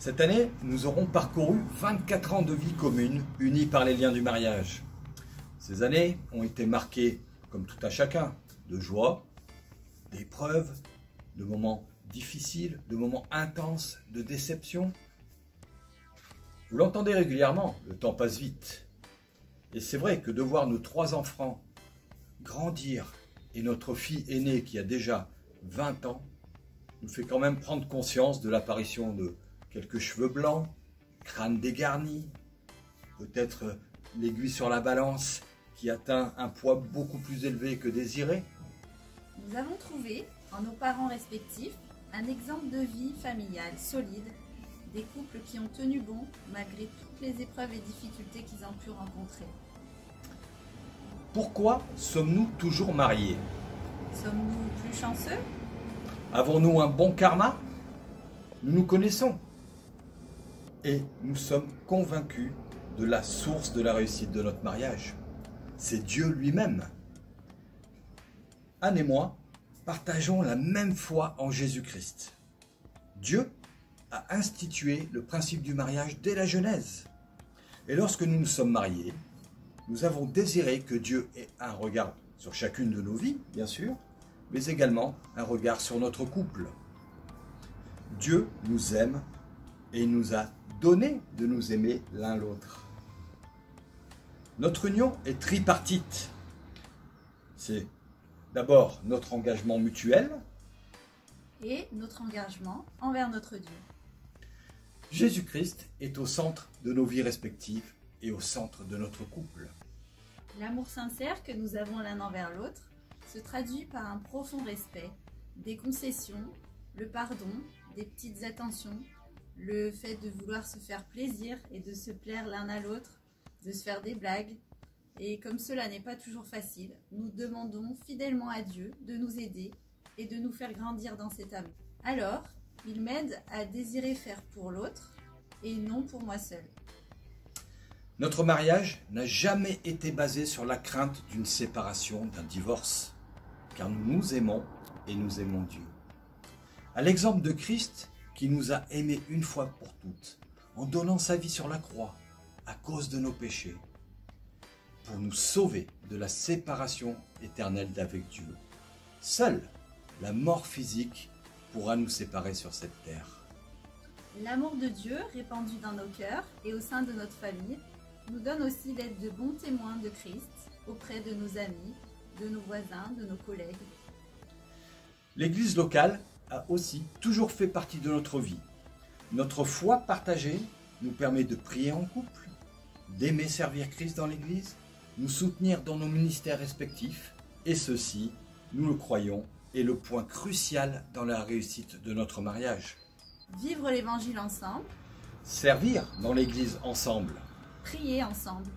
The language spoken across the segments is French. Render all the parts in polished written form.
Cette année, nous aurons parcouru 24 ans de vie commune, unis par les liens du mariage. Ces années ont été marquées, comme tout un chacun, de joie, d'épreuves, de moments difficiles, de moments intenses, de déceptions. Vous l'entendez régulièrement, le temps passe vite. Et c'est vrai que de voir nos 3 enfants grandir et notre fille aînée qui a déjà 20 ans, nous fait quand même prendre conscience de l'apparition de quelques cheveux blancs, crâne dégarni, peut-être l'aiguille sur la balance qui atteint un poids beaucoup plus élevé que désiré. Nous avons trouvé, en nos parents respectifs, un exemple de vie familiale solide, des couples qui ont tenu bon malgré toutes les épreuves et difficultés qu'ils ont pu rencontrer. Pourquoi sommes-nous toujours mariés? Sommes-nous plus chanceux? Avons-nous un bon karma? Nous nous connaissons et nous sommes convaincus de la source de la réussite de notre mariage. C'est Dieu lui-même. Anne et moi partageons la même foi en Jésus-Christ. Dieu a institué le principe du mariage dès la Genèse. Et lorsque nous nous sommes mariés, nous avons désiré que Dieu ait un regard sur chacune de nos vies, bien sûr, mais également un regard sur notre couple. Dieu nous aime et il nous a donné de nous aimer l'un l'autre. Notre union est tripartite. C'est d'abord notre engagement mutuel et notre engagement envers notre Dieu. Jésus-Christ est au centre de nos vies respectives et au centre de notre couple. L'amour sincère que nous avons l'un envers l'autre se traduit par un profond respect, des concessions, le pardon, des petites attentions, le fait de vouloir se faire plaisir et de se plaire l'un à l'autre, de se faire des blagues. Et comme cela n'est pas toujours facile, nous demandons fidèlement à Dieu de nous aider et de nous faire grandir dans cet amour. Alors, il m'aide à désirer faire pour l'autre et non pour moi seul. Notre mariage n'a jamais été basé sur la crainte d'une séparation, d'un divorce, car nous nous aimons et nous aimons Dieu. À l'exemple de Christ, qui nous a aimés une fois pour toutes, en donnant sa vie sur la croix, à cause de nos péchés, pour nous sauver de la séparation éternelle d'avec Dieu. Seule la mort physique pourra nous séparer sur cette terre. L'amour de Dieu, répandu dans nos cœurs et au sein de notre famille, nous donne aussi d'être de bons témoins de Christ auprès de nos amis, de nos voisins, de nos collègues. L'Église locale a aussi toujours fait partie de notre vie. Notre foi partagée nous permet de prier en couple, d'aimer servir Christ dans l'Église, nous soutenir dans nos ministères respectifs, et ceci, nous le croyons, est le point crucial dans la réussite de notre mariage. Vivre l'Évangile ensemble, servir dans l'Église ensemble, prier ensemble.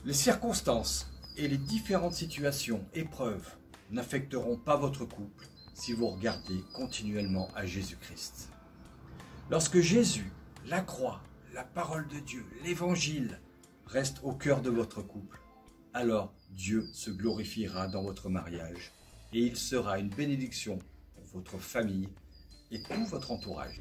Les circonstances et les différentes situations, épreuves, n'affecteront pas votre couple si vous regardez continuellement à Jésus-Christ. Lorsque Jésus, la croix, la parole de Dieu, l'Évangile restent au cœur de votre couple, alors Dieu se glorifiera dans votre mariage et il sera une bénédiction pour votre famille et tout votre entourage.